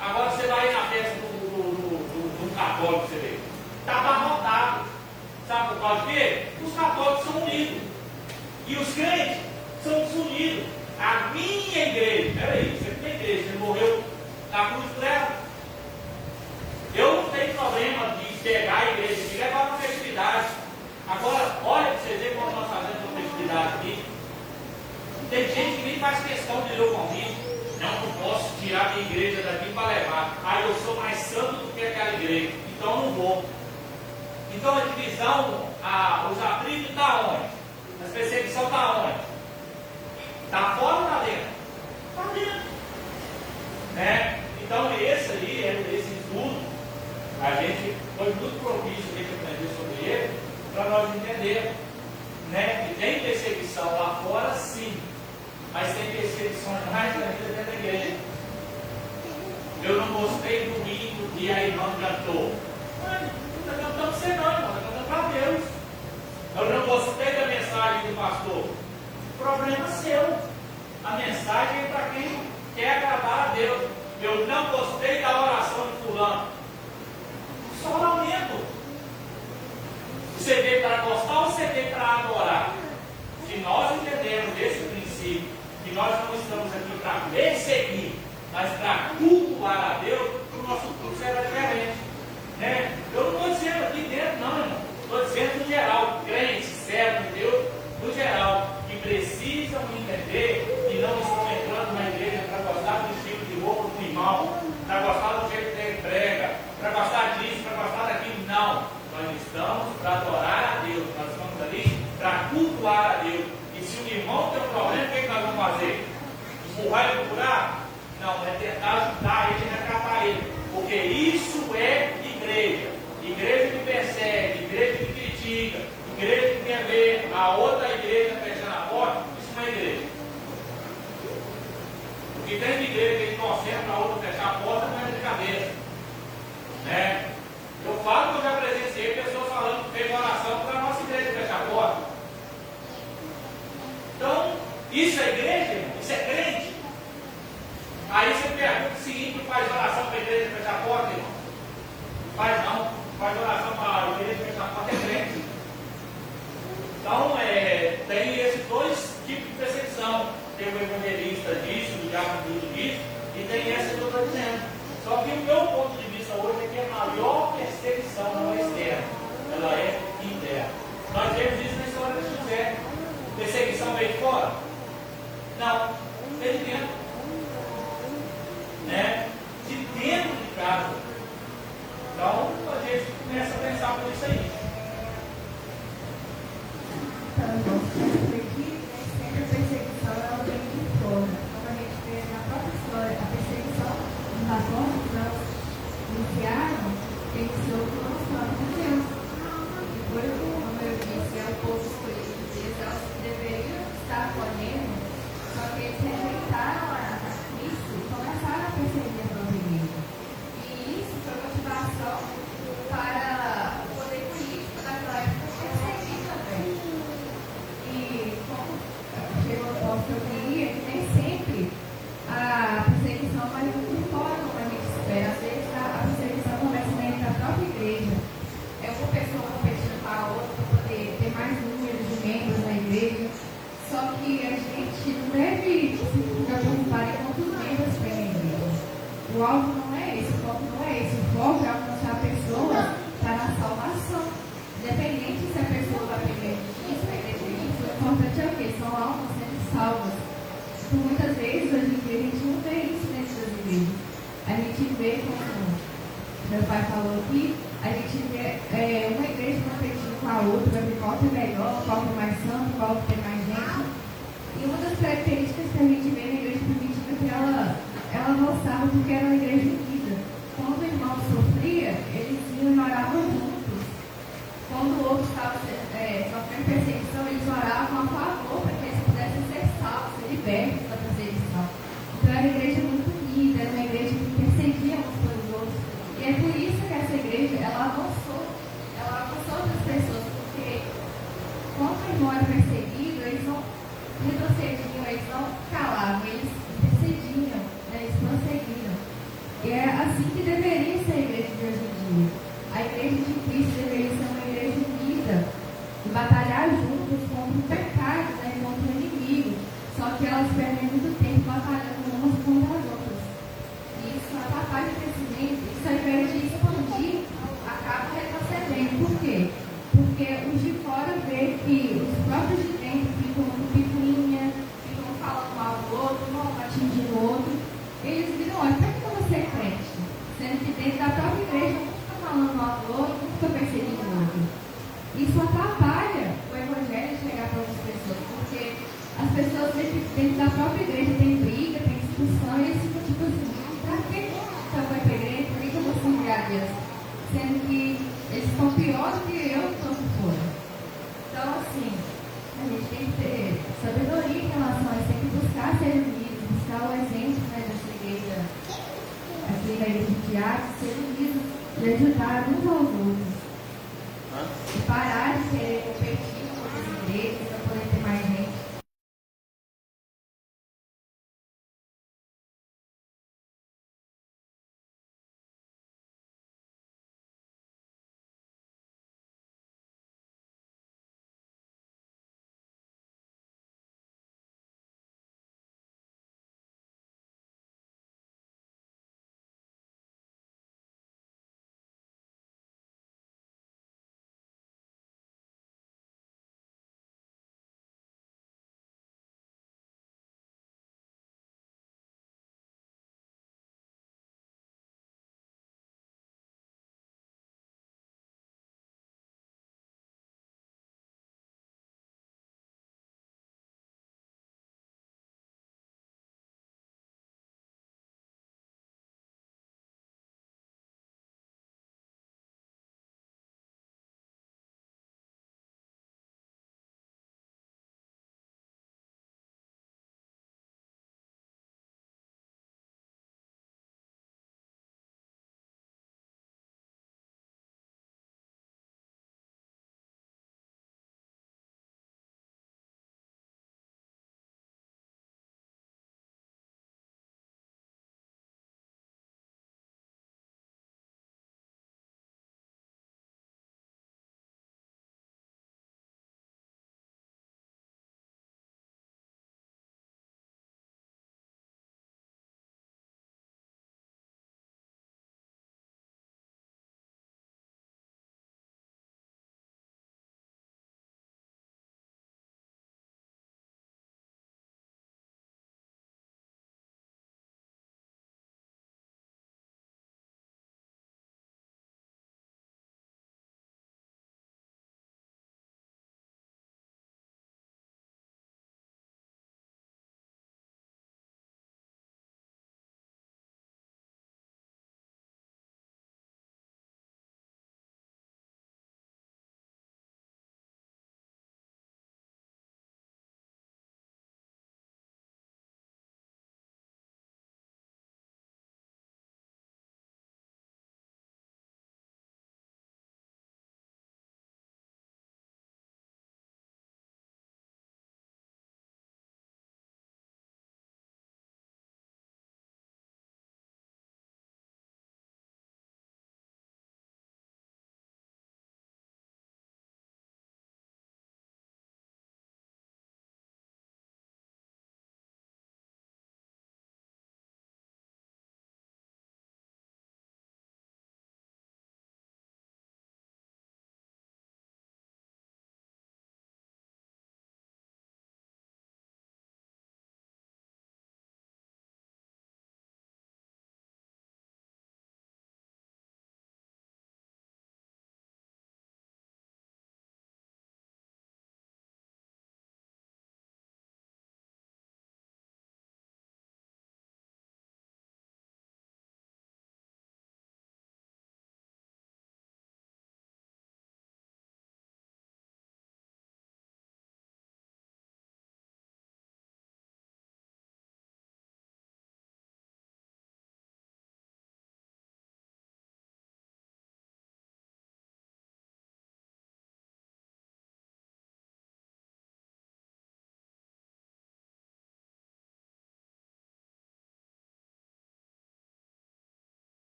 Agora você vai na festa do católico, você vê. Está abarrotado. Sabe por causa de quê? Os católicos são unidos. E os crentes são desunidos. A minha igreja, peraí, você tem igreja, você morreu na cruz por ela. Eu não tenho problema de pegar a igreja, de levar para festividade. Agora, olha para você ver como nós fazemos uma festividade aqui. Tem gente que nem faz questão de ler o convite. Não posso tirar minha igreja daqui para levar. Aí eu sou mais santo do que aquela igreja, então eu não vou. Então a divisão, os atritos estão onde? A perseguição está onde? Está fora ou está dentro? Está dentro. Né? Então esse estudo, a gente foi muito propício de aprender sobre ele, para nós entendermos, né, que tem perseguição lá fora sim, mas tem perseguições mais ainda dentro da igreja. Eu não gostei do hino que a irmã cantou. Não está cantando você não, irmão, está cantando para Deus. Eu não gostei da mensagem do pastor. Problema seu. A mensagem é para quem quer agradar a Deus. Eu não gostei da oração de fulano. Só lamento. Você veio para gostar ou você veio para adorar? Se nós entendemos esse princípio, que nós não estamos aqui para perseguir, mas para cultuar a Deus, o nosso culto será diferente. Né? Eu não estou dizendo aqui dentro, não, irmão. Estou dizendo no geral, crentes, servos de Deus, no geral, que precisam entender que não estão entrando na igreja para gostar do estilo de roupa do irmão, para gostar do jeito que ele prega, para gostar disso, para gostar daquilo. Não. Nós estamos para adorar a Deus, nós estamos ali para cultuar a Deus. E se o irmão tem um problema, o que nós vamos fazer? Empurrar ele no buraco? Não, é tentar ajudar ele e resgatar ele. Porque isso é igreja. Igreja que persegue, igreja que critica, igreja que quer ver a outra igreja fechando a porta, isso não é igreja. O que tem de igreja que ele torcendo para a outra fechar a porta não é brincadeira. Né? Eu falo que eu já presenciei pessoas falando que fez oração para a nossa igreja fechar a porta. Então, isso é igreja, irmão? Isso é crente? Aí você pergunta o seguinte: faz oração para a igreja fechar a porta, irmão? Faz não. Faz oração para a igreja fechar a porta, é crente. Então, tem esses dois tipos de perseguição. Tem o evangelista disso, o diabo disso, e tem essa que eu estou dizendo. Só que o meu ponto de vista hoje é que a maior perseguição não é externa, ela é interna. Nós vemos isso na história de José. Perseguição veio de fora? Não, veio de dentro. o alvo não é esse, o foco não é esse. O foco é alcançar pessoas para a salvação. Independente se a pessoa vai para a igreja X, para a igreja Y, o importante é o quê? São almas sendo salvas. Por muitas vezes, hoje em dia, a gente não vê isso dentro das igrejas. A gente vê, como meu pai falou aqui, a gente vê uma igreja competindo com a outra, para ver qual que é melhor, qual que é mais santo, qual que tem mais gente. E uma das características que a gente vê na igreja primitiva é que ela mostrava porque era uma igreja unida. Quando o irmão sofria, eles iam e oravam juntos. Quando o outro estava sofrendo perseguição, eles oravam a favor para que eles pudessem ser salvos, ser libertos da perseguição. Então era uma igreja muito unida, era uma igreja que perseguia uns pelos outros. E é por isso que essa igreja, ela avançou outras pessoas, porque quando o irmão era perseguido, eles não retrocediam, eles não calavam, eles perseguiam, né, eles prosseguiam. E é assim que deveria ser a igreja de hoje em dia. A igreja de Cristo deveria ser uma igreja unida e batalhar juntos contra o pecado, né, contra o inimigo. Só que elas perdem muito tempo batalhando umas contra as outras. E isso atrapalha o crescimento. Isso, ao invés de expandir, acaba retrocedendo. Por quê? Porque os de fora veem que os próprios de dentro ficam muito picuinha, ficam falando mal do outro, não atingindo o outro. Eles viram, olha, por que eu vou ser crente? Sendo que dentro da própria igreja, um fica falando mal do outro, um fica perseguindo o outro. Isso atrapalha o evangelho chegar para outras pessoas, porque as pessoas dentro da própria igreja tem briga, tem discussão, e eles ficam tipo assim, pra que eu vou para a igreja? Por que eu vou servir a Deus? Sendo que eles estão pior do que eu estou por fora. Então, assim, a gente tem que ter sabedoria em relação a isso, tem que buscar ser unidos, buscar o exemplo, né, dessa igreja, aqui na igreja de Tiago, ser unidos e ajudar uns aos outros. E parar de querer competir com outras igrejas para poder ter mais gente.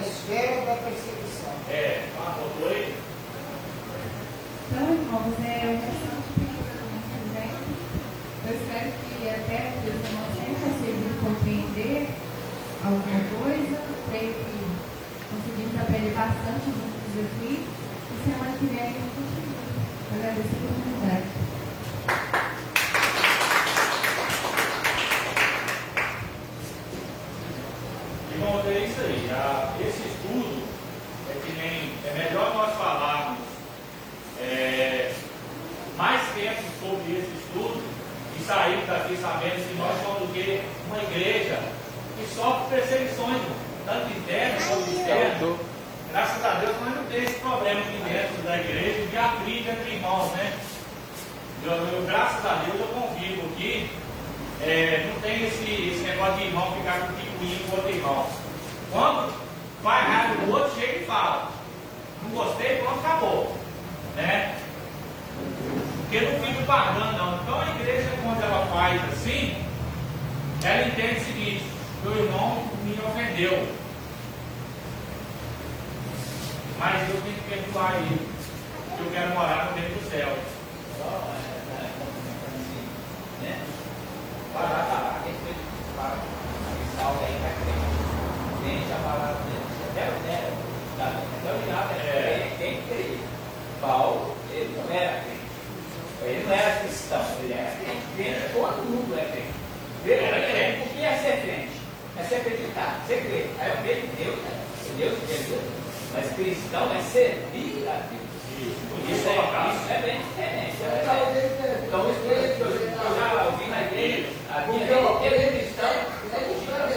esfera da perseguição. Botou aí. Então, irmãos, o restante que eu espero que até os irmãos tenham conseguido compreender alguma coisa. Creio que conseguimos aprender bastante juntos aqui. E semana que vem a gente continua. Agradeço a oportunidade. Irmãos, é isso aí. Esse estudo é melhor nós falarmos mais tempo sobre esse estudo e sairmos daqui sabendo que nós somos uma igreja que sofre perseguições, tanto internas quanto externas. Graças a Deus nós não temos esse problema aqui dentro da igreja de atrito entre irmãos, né? Graças a Deus eu convivo aqui. Não tem esse negócio de irmão ficar com picuinho com outro irmão. Quando vai raiva do outro, chega e fala: não gostei, pronto, acabou. Né? Porque não fica pagando, não. Então a igreja, quando ela faz assim, ela entende o seguinte: meu irmão me ofendeu, mas eu tenho que perdoar ele, porque eu quero morar no reino do céu. Para respeito para salve aí para crente. Crente, a palavra dele, tem que crer. Paulo, ele não era crente. Ele não era cristão, ele era crente. Crente, todo mundo é crente. O que é ser crente? É ser acreditar, ser crente. Aí eu creio em Deus, né? Deus é Deus. Mas cristão é servir a Deus. Isso é bem diferente. Então, isso que eu já ouvi na igreja, ele é cristão, a minha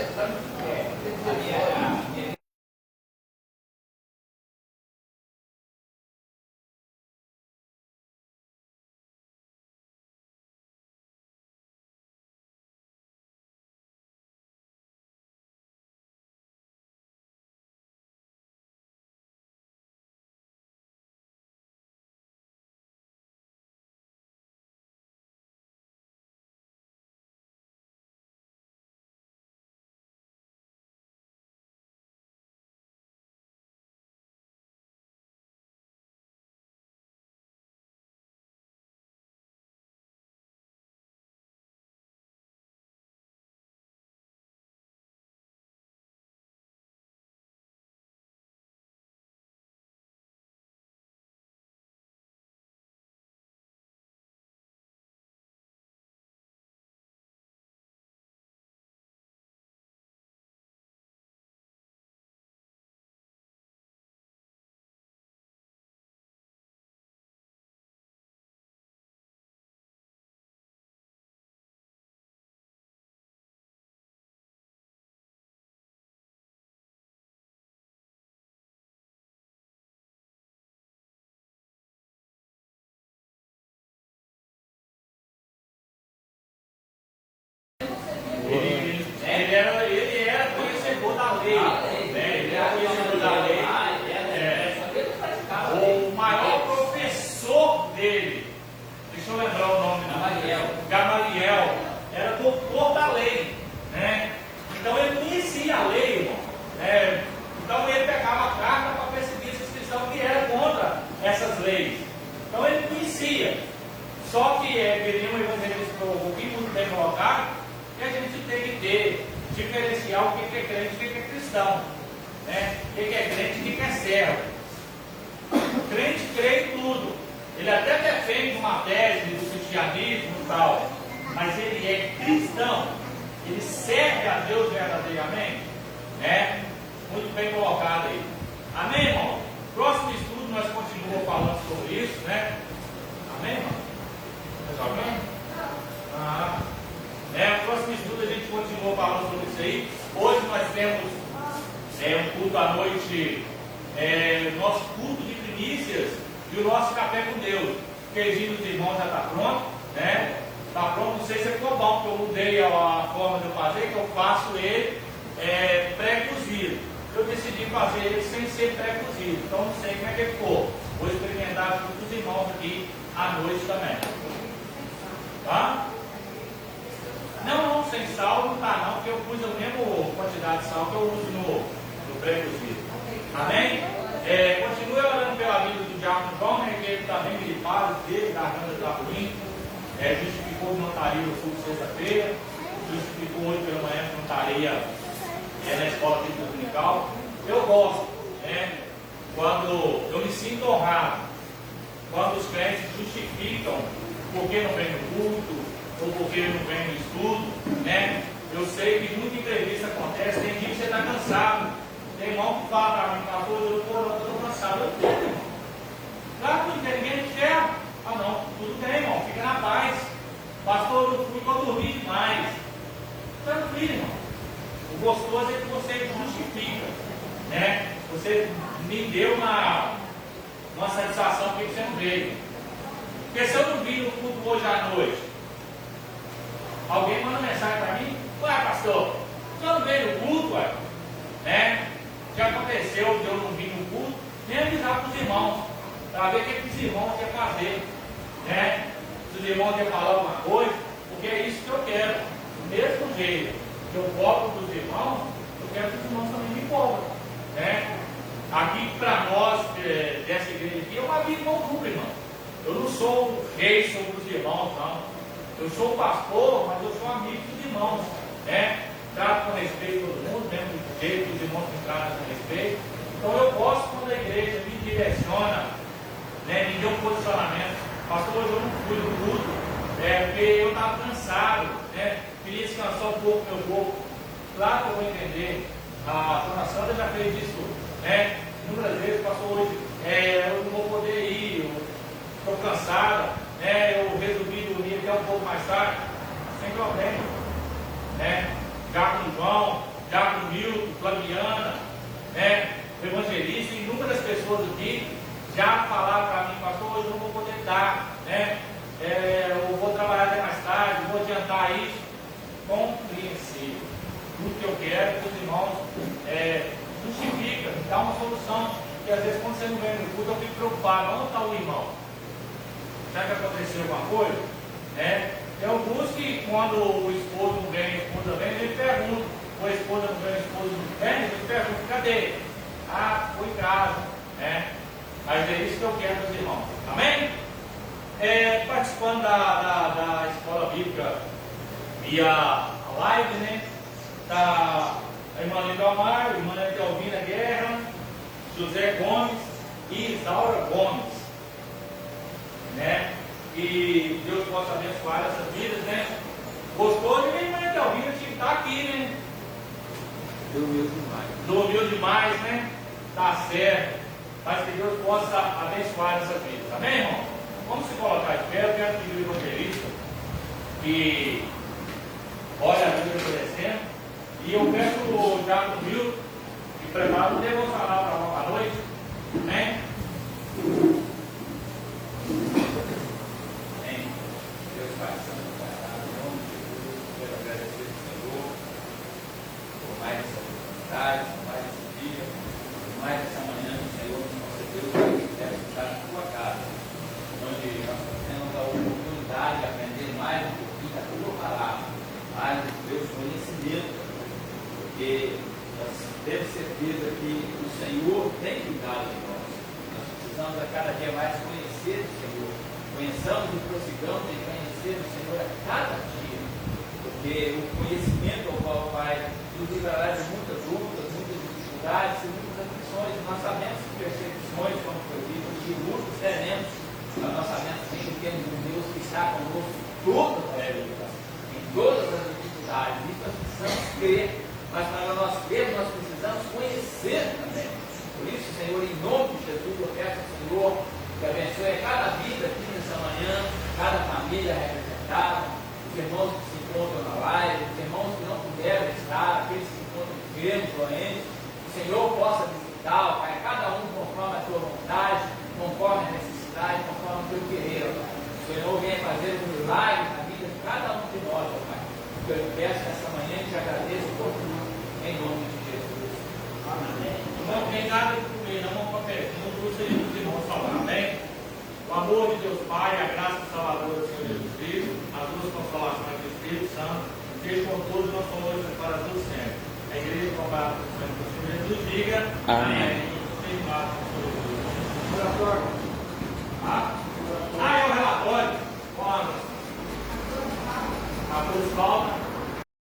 Ele era conhecedor da lei. Ele era conhecedor da lei. O maior professor dele, deixa eu lembrar o nome, Gamaliel, era doutor da lei. Né? Então ele conhecia a lei, irmão. Então ele pegava a carta para perseguir esses cristãos que eram contra essas leis. Então ele conhecia. Só que viria um evangelista um pouquinho muito bem colocado, que a gente tem que diferenciar o que é crente e o que é cristão. Né? O que é crente e o que é servo. O crente crê em tudo. Ele até defende uma tese do cristianismo e tal, mas ele é cristão. Ele serve a Deus verdadeiramente. Né? Muito bem colocado aí. Amém, irmão? Próximo estudo nós continuamos falando sobre isso, né? Amém, irmão? Amém? No próximo estudo a gente continua falando sobre isso aí. Hoje nós temos um culto à noite, nosso culto de primícias e o nosso café com Deus. O queijinho dos irmãos já está pronto, né? Está pronto, não sei se ficou bom, porque eu mudei a forma de eu fazer, que eu faço ele pré-cozido. Eu decidi fazer ele sem ser pré-cozido, então não sei como é que ficou. Vou experimentar junto com os irmãos aqui à noite também. Tá? Não, sem sal não tá não, porque eu pus a mesma quantidade de sal que eu uso no pré-cozido. Continue orando pela vida do diácono João, né, que ele está bem gripado, dele, garganta está ruim. Justificou que não estaria no culto sexta-feira, justificou hoje pela manhã que não estaria na escola bíblica dominical. Eu gosto, né, quando eu me sinto honrado, quando os crentes justificam porque não vem no culto, ou porque não vem no estudo, né? Eu sei que muita entrevista acontece, tem dia que você está cansado, tem irmão que fala para mim, pastor, eu estou cansado, eu estou, irmão. Claro que ninguém te quer. Ah não, tudo bem, irmão, fica na paz. Pastor, eu fui para dormir demais. Tranquilo, irmão. O gostoso é que você justifica, né? Você me deu uma satisfação porque você não veio. Porque se eu não vi no culto hoje à noite, alguém manda mensagem para mim, ué pastor, você não veio no culto, ué? Né? Já aconteceu de eu não vir no culto, nem avisar para os irmãos, para ver o que os irmãos iam fazer, né? Se os irmãos iam falar alguma coisa, porque é isso que eu quero. Do mesmo jeito que eu cobro dos irmãos, eu quero que os irmãos também me cobrem, né? Aqui para nós, dessa igreja aqui, é uma vida igual dupla, irmão. Eu não sou o rei sobre os irmãos, não. Eu sou o pastor, mas eu sou amigo dos irmãos, né? Trato com respeito todo mundo, mesmo do jeito que os irmãos me tratam com respeito. Então eu gosto quando a igreja me direciona, né? Me deu um posicionamento. Pastor, hoje eu não fui no culto, porque eu estava cansado, né? Queria descansar um pouco meu corpo. Claro que eu vou entender. A dona Sandra já fez isso, né? Inúmeras vezes, pastor, hoje eu não vou poder ir, eu estou cansada, né? Eu resolvi dormir até um pouco mais tarde, sem problema, né? Diácono João, Diácono Milton, Flaviana, né? Evangelista, inúmeras pessoas aqui já falaram para mim, pastor, hoje eu não vou poder dar, né? Eu vou trabalhar até mais tarde, vou adiantar isso. Compreensível. Tudo que eu quero é que os irmãos justifica, dá uma solução. Porque às vezes quando você não vem no culto, eu fico preocupado, onde está o irmão? Será que aconteceu alguma coisa? Né? Tem alguns que quando o esposo não vem, a esposa vem, ele pergunta, ou a esposa não vem, o esposo não vem, ele pergunta, cadê? Ah, foi em casa, né? Mas é isso que eu quero dos irmãos. Amém? Participando da escola bíblica via live, né? Está a irmã Linda Amar, a irmã Elvina Guerra, José Gomes e Isaura Gomes, né? E Deus possa abençoar essas vidas, né? Gostou de a irmã Elvina tinha que estar aqui, né? Dormiu demais. Dormiu demais, né? Tá certo. Mas que Deus possa abençoar essas vidas. Amém, irmão? Vamos se colocar de pé. Eu quero pedir o evangelista que olha a Bíblia oferecendo. E eu peço o Diácono Milton que prepara o devocional para nós à noite. Amém? Amém. Deus Pai Santo, Pai, em nome de Jesus, quero agradecer ao Senhor por mais essa oportunidade, por mais esse dia, por mais essa manhã que o Senhor nos concedeu para estar na tua casa, onde nós temos a oportunidade de aprender mais um pouquinho da tua palavra, mais do teu conhecimento, porque nós temos certeza que o Senhor tem cuidado de nós. Nós precisamos a cada dia mais conhecer o Senhor. Conheçamos e prossigamos em conhecer o Senhor a cada dia, porque o conhecimento ao qual o Pai nos livrará de muitas lutas, muitas dificuldades e muitas aflições. Nós sabemos que perseguições, como foi dito, de lutas teremos, mas nós sabemos que temos um Deus que está conosco toda a época, em todas as dificuldades. Isso nós precisamos crer, mas para nós crermos, nós precisamos conhecer também. Por isso, Senhor, em nome de Jesus, eu peço ao Senhor que abençoe cada vida aqui nessa manhã, cada família representada, os irmãos que se encontram na live, os irmãos que não puderam estar, aqueles que se encontram enfermos, doentes, o Senhor possa visitar, Pai, cada um conforme a tua vontade, conforme a necessidade, conforme o teu querer, Pai. O Senhor venha fazer um milagre na vida de cada um de nós, Pai. Eu lhe peço nessa manhã e te agradeço por tudo, em nome de Jesus. Amém. Não tem nada de comer, não vamos comer, não trouxe os irmãos falar, amém? O amor de Deus Pai, a graça do Salvador do Senhor Jesus Cristo, as duas consolações do Espírito Santo, seja com todos nós hoje e para todos sempre. A igreja comparada com o Senhor Jesus diga amém. Amém. Ah, é o relatório. Qual a Atos Paulo